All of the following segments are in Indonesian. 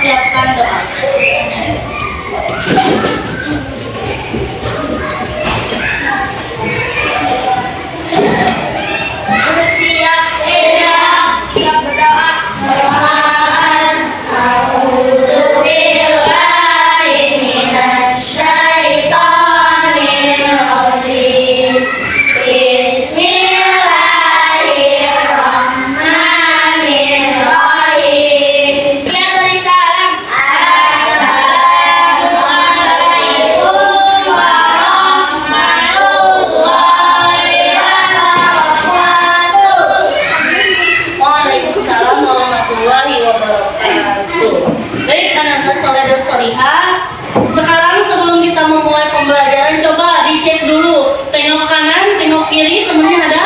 siapkan doa. Siap berdoa. Sekarang sebelum kita memulai pembelajaran, coba dicek dulu. Tengok kanan, tengok kiri, temennya ada?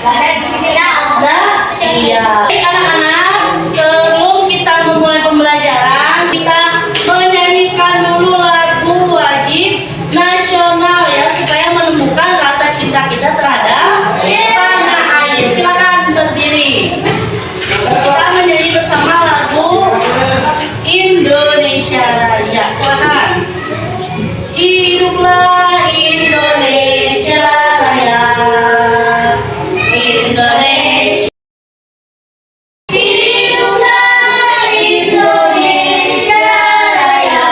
Ada di sini Ada? Iya. Baik anak-anak, sebelum kita memulai pembelajaran, kita menyanyikan dulu lagu wajib nasional ya, supaya menumbuhkan rasa cinta kita terhadap tanah air. Silakan berdiri. Kita menyanyi bersama lagu Indonesia Raya. Silakan. Hiduplah Indonesia Raya. Indonesia. Hiduplah Indonesia Raya.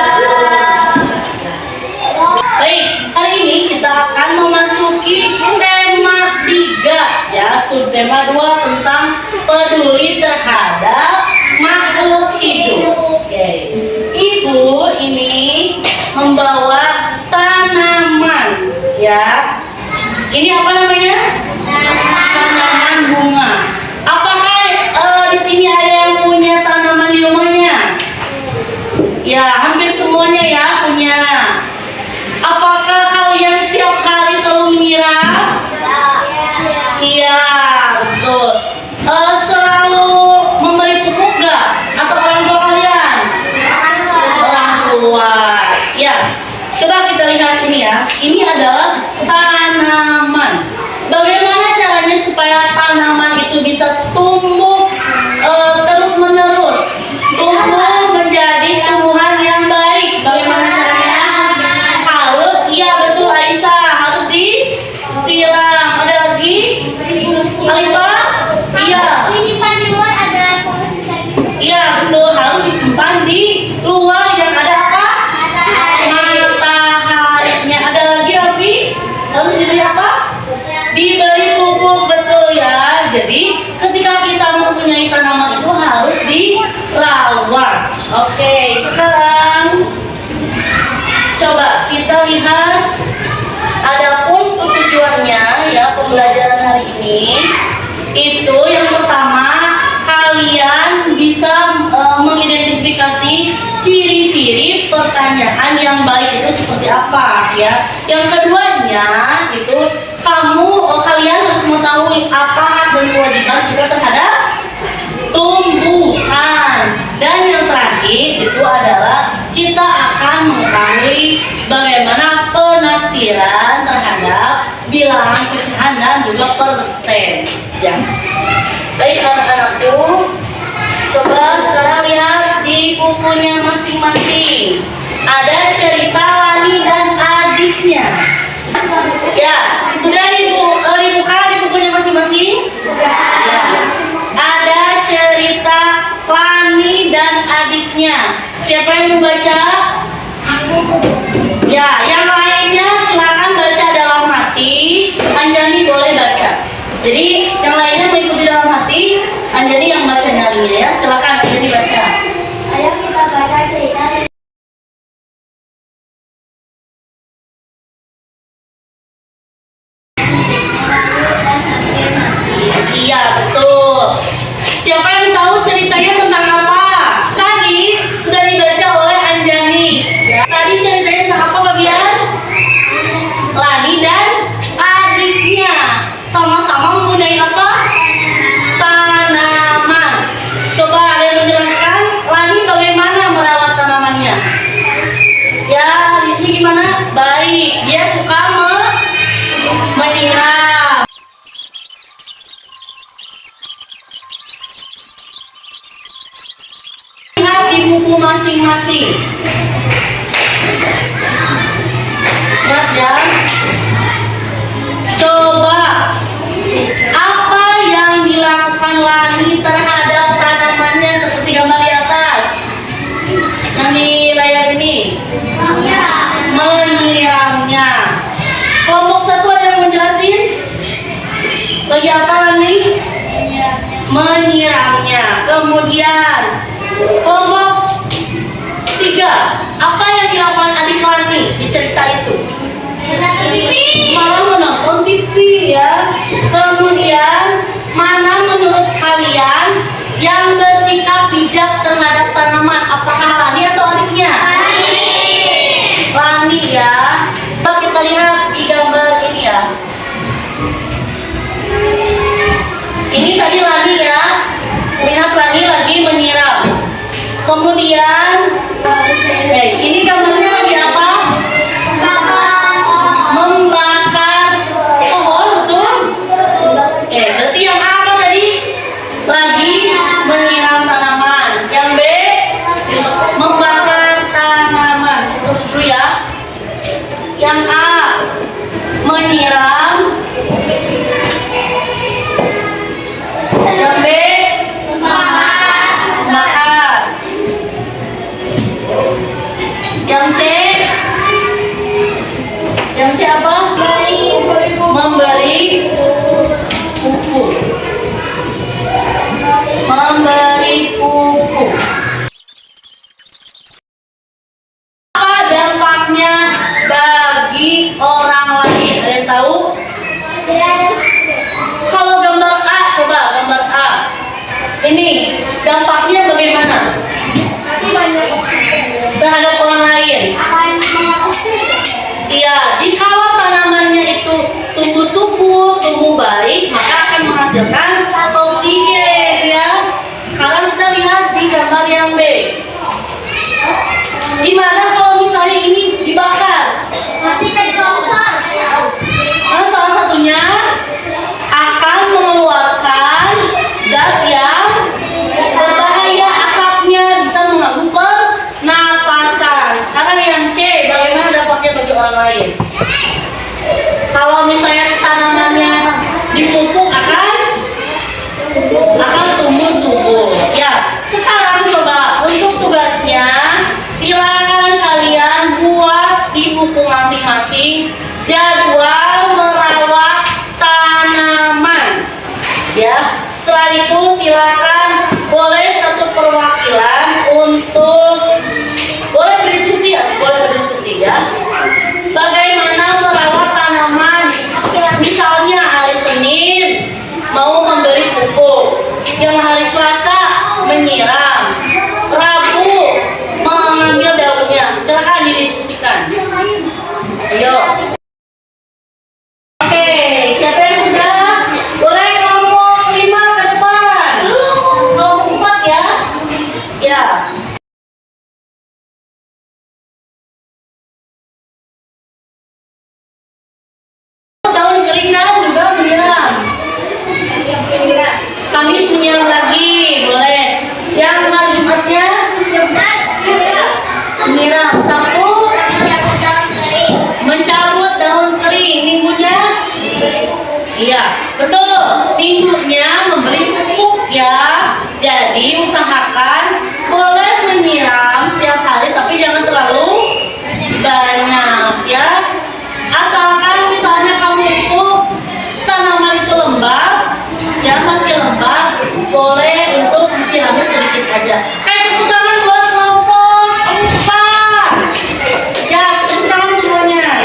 Baik, hari ini kita akan memasuki tema 3 ya, subtema 2 tentang peduli terhadap makhluk hidup. Oke. Ibu ini membawa tanaman ya. Ini apa namanya? Tanaman bunga. Apakah di sini ada yang punya tanaman di rumahnya? Ya, hampir semuanya ya punya. Apakah kalian setiap hari selalu menyiram? Iya, betul. Selalu memberi pupuk nggak? Atau orang tua kalian? Orang tua. Ya, coba kita lihat ini ya. Ini adalah tanaman. Bagaimana caranya supaya tanaman itu bisa tumbuh terus menerus, tumbuh menjadi tumbuhan yang baik? Bagaimana caranya? Harus, iya betul Aisyah, harus disiram. Ada lagi? Alifah? Iya. Disimpan di luar ada pengisi tadi. Iya betul, harus disimpan di luar yang ada apa? Mataharinya. Ada lagi Abi? Harus diberi apa? Diberi pupuk, betul ya. Jadi ketika kita mempunyai tanaman itu harus dirawat. Oke, sekarang coba kita lihat. Adapun tujuannya ya pembelajaran hari ini itu yang pertama, kalian bisa mengidentifikasi ciri-ciri pertanyaan yang baik itu seperti apa ya. Yang keduanya itu kalian harus mengetahui apa hak dan kewajiban kita terhadap tumbuhan. Dan yang terakhir itu adalah kita akan mengetahui bagaimana penafsiran terhadap bilangan pecahan dan juga persen ya. Baik anak-anakku, coba sekarang lihat di bukunya masing-masing. Ada cerita Lani dan adiknya. Ya, sudah dibuka di bukunya masing-masing? Ya. Ada cerita Lani dan adiknya. Siapa yang membaca? Ya, yang lainnya silakan baca dalam hati. Anjani boleh baca. Jadi yang lainnya mengikuti dalam hati. Anjani yang baca darinya ya. Silakan Anjani baca. Ayo kita baca cerita. Iya betul. Siapa yang tahu ceritanya tentang apa? Tadi sudah dibaca oleh Anjani. Ya. Tadi ceritanya tentang apa, Fabian? Lani dan adiknya sama-sama mempunyai apa? Tanaman. Coba ada yang menjelaskan Lani bagaimana merawat tanamannya? Ya, di sini gimana? Baik. Dia suka menyiram. Lihat di buku masing-masing. Lihat ya. Coba apa yang dilakukan Lani terhadap tanamannya seperti gambar di atas yang di layar ini? Menyiramnya. Kelompok satu ada yang menjelasin? Lagi apa Lani? Menyiramnya. Kemudian kelompok tiga, apa yang dilakukan adik Lani di cerita itu? Malah menonton TV ya. Kemudian mana menurut kalian yang bersikap bijak terhadap tanaman? Apakah Lani atau adiknya? Lani ya. Coba kita lihat di gambar ini ya. Ini tadi Lani ya. Lihat Lani lagi menyiram. Kemudian ini gambarnya lagi apa? Membakar pohon, betul? Berarti yang A apa tadi? Lagi menyiram tanaman. Yang B membakar tanaman. Terus dulu ya. Yang A menyiram. Yang B membakar. Yang C apa? Memberi pupuk. Memberi pupuk. Apa dampaknya bagi orang lain? Ada yang tahu? Kalau gambar A, coba gambar A. Ini dampaknya bagaimana? Terhadap orang lain. Iya, jikalau tanamannya itu tumbuh subur, tumbuh baik, maka akan menghasilkan oksigen ya. Sekarang kita lihat di gambar yang B. Gimana kalau misalnya ini dibakar? Nah, salah satunya akan mengeluarkan zat yang berbahaya, asapnya bisa mengganggu pernapasan. Sekarang yang C, bagaimana dampaknya bagi orang lain? Kalau misalnya tanamannya dipupuk akan tumbuh subur. Ya, sekarang coba untuk tugasnya silakan kalian buat di buku masing-masing jadwal merawat tanaman. Ya, setelah itu silakan boleh satu perwakilan untuk boleh berdiskusi ya. Bagaimana merawat tanaman? Misalnya hari Senin mau memberi pupuk, yang hari Selasa menyiram, Rabu mengambil daunnya. Silakan didiskusikan. Ayo. Oke, siapa yang sudah? Boleh kelompok 5 ke depan. Kelompok 4 ya. Ya. Daun kering dan juga menyiram. Kamis menyiram lagi, boleh. Yang hari Jumatnya menyiram. Sabtu mencabut daun kering. Minggunya? Iya, betul. Minggunya memberi pupuk ya. Jadi usahakan boleh menyiram setiap hari, tapi jangan terlalu banyak ya. Asalkan misalnya kamu itu tanaman itu lembab, ya masih lembab, boleh untuk disiramnya sedikit aja. Tepuk tangan buat kelompok 4. Ya, tepuk tangan semuanya.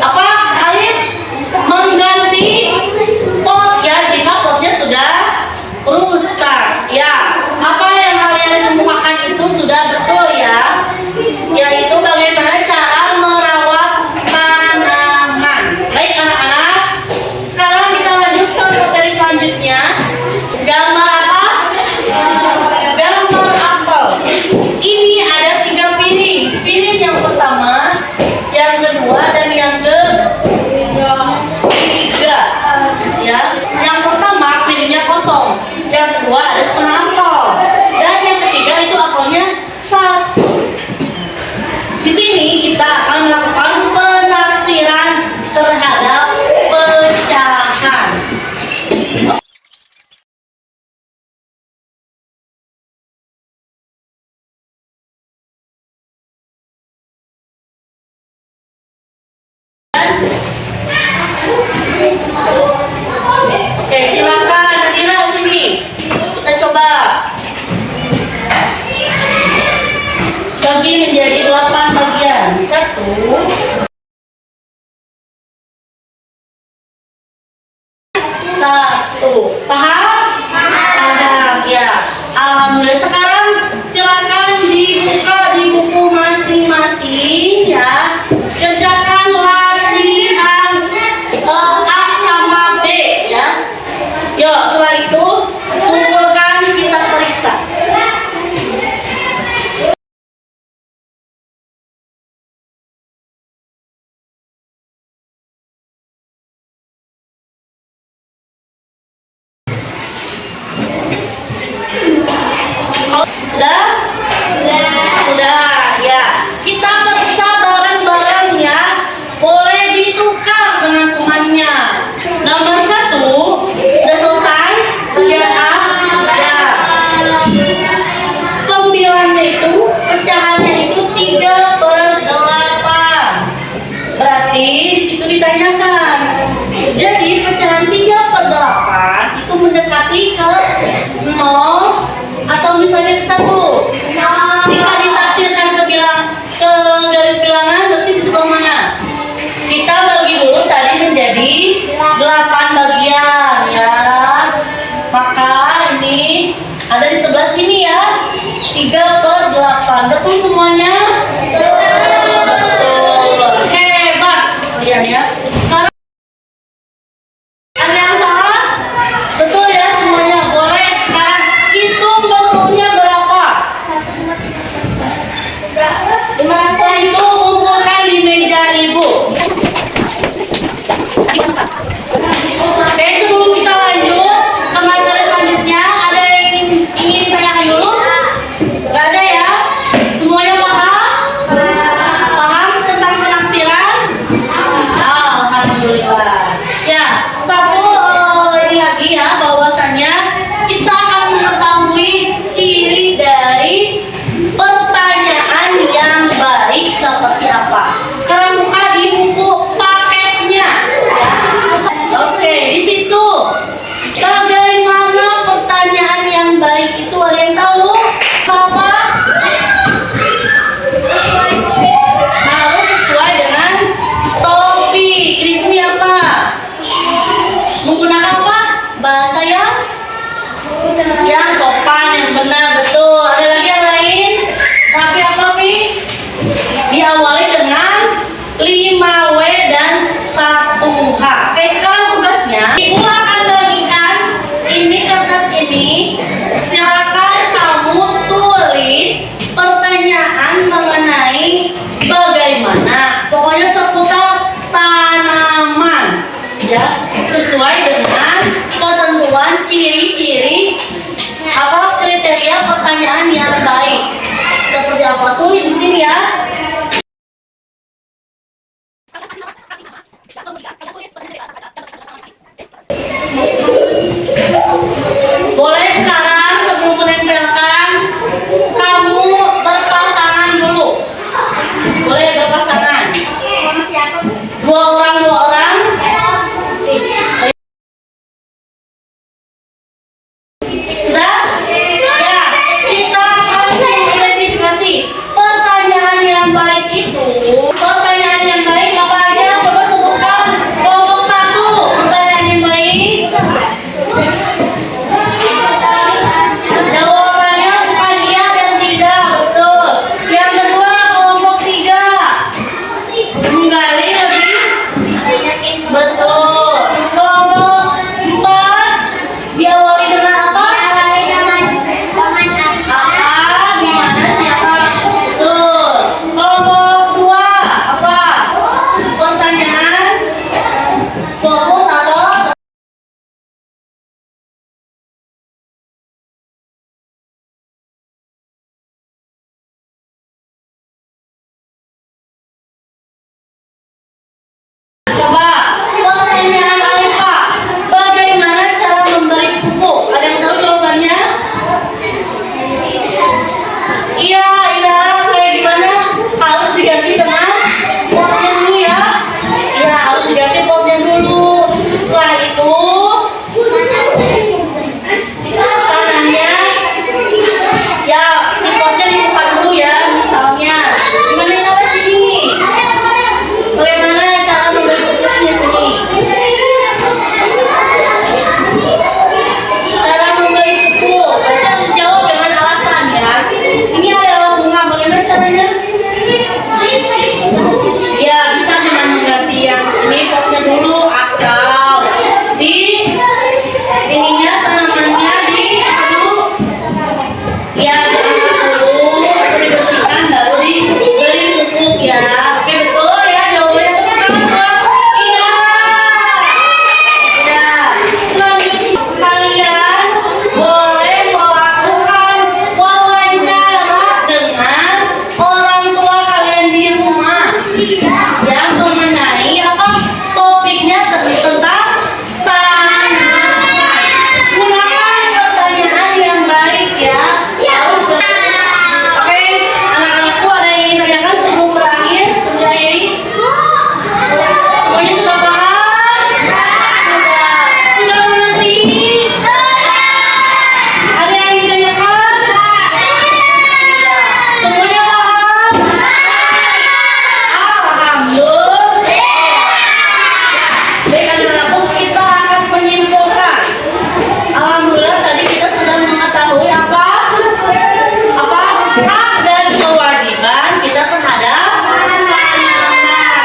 Apa? Alif mengganti pot ya jika potnya sudah rusak. Ya, apa yang kalian kemukakan itu sudah betul ya. Yaitu bagaimana cara Papa tulis di sini ya. Boleh sekarang sebelum menempelkan kamu berpasangan dulu. Boleh berpasangan. Sama siapa, Bu? Dua orang. Sudah? Ya, kita akan verifikasi pertanyaan yang baik itu. Pertanyaan yang baik apa aja? Coba sebutkan. Kelompok 1, pertanyaan yang baik. Jawabannya bukan iya dan tidak, betul. Yang kedua, kelompok 3. Menggali lebih. Betul. Kelompok 4 diawali dengan apa? Apa? Gimana siapa? Betul. Kelompok 2 apa? Pertanyaan fokus atau coba pertanyaan apa? Bagaimana cara membeli pupuk? Ada yang tahu jawabannya? Iya, kayak gimana? Harus diganti dengan potnya dulu ya. Iya, harus diganti potnya dulu. Setelah itu tanahnya, ya si potnya dibuka dulu ya. Misalnya, gimana yang ada sini? Bagaimana cara membeli pupuknya sini? Cara membeli pupuk, kita harus jawab dengan alasan ya. Ini adalah bunga, bagaimana caranya? Ya, bisa dengan mengganti yang ini potnya dulu atau di ininya tanamannya di dulu. Ya, diangkat dulu atau dibersihkan baru dibeli pupuk ya. Oke, betul ya jawabannya teman-teman. Iya. Ya, selanjutnya kalian boleh melakukan wawancara dengan orang tua kalian di rumah yang mengenai apa topiknya tentang tanaman. Gunakan pertanyaan yang baik ya. Harus Oke, anak-anakku ada yang ingin tanyakan sebelum berakhir? Semuanya sudah paham? Sudah mengerti? Ada yang ingin ditanyakan? Semuanya paham? Alhamdulillah. Baik anak-anakku, kita akan menyimpulkan. Alhamdulillah tadi kita sudah mengetahui apa hak dan kewajiban kita terhadap tanaman.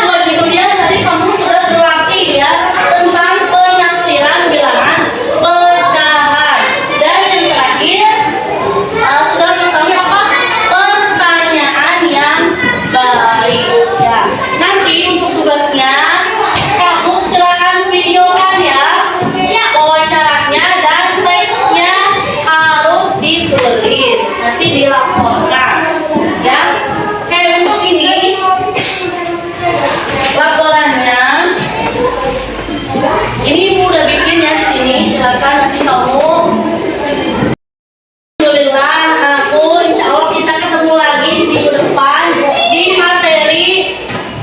Kewajibannya tadi kamu sudah berlatih ya tentang penyaksiran bilangan pecahan. Dan yang terakhir sudah mengetahui apa pertanyaan yang baik ya. Nanti untuk tugasnya kamu silakan videokan ya wawancaranya dan tesnya harus ditulis nanti dilaporkan ya. Kayak untuk ini laporannya ini Ibu udah bikin ya di sini, silakan nanti kamu. Alhamdulillah anakku, insya Allah kita ketemu lagi di minggu depan di materi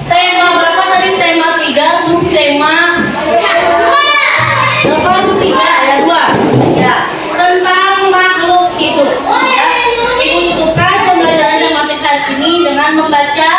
tema berapa tadi? Tema 3, subtema berapa? 3 ada 2 ya, tentang makhluk hidup ya. Ibu cukupkan pembelajaran matematika ini dengan membaca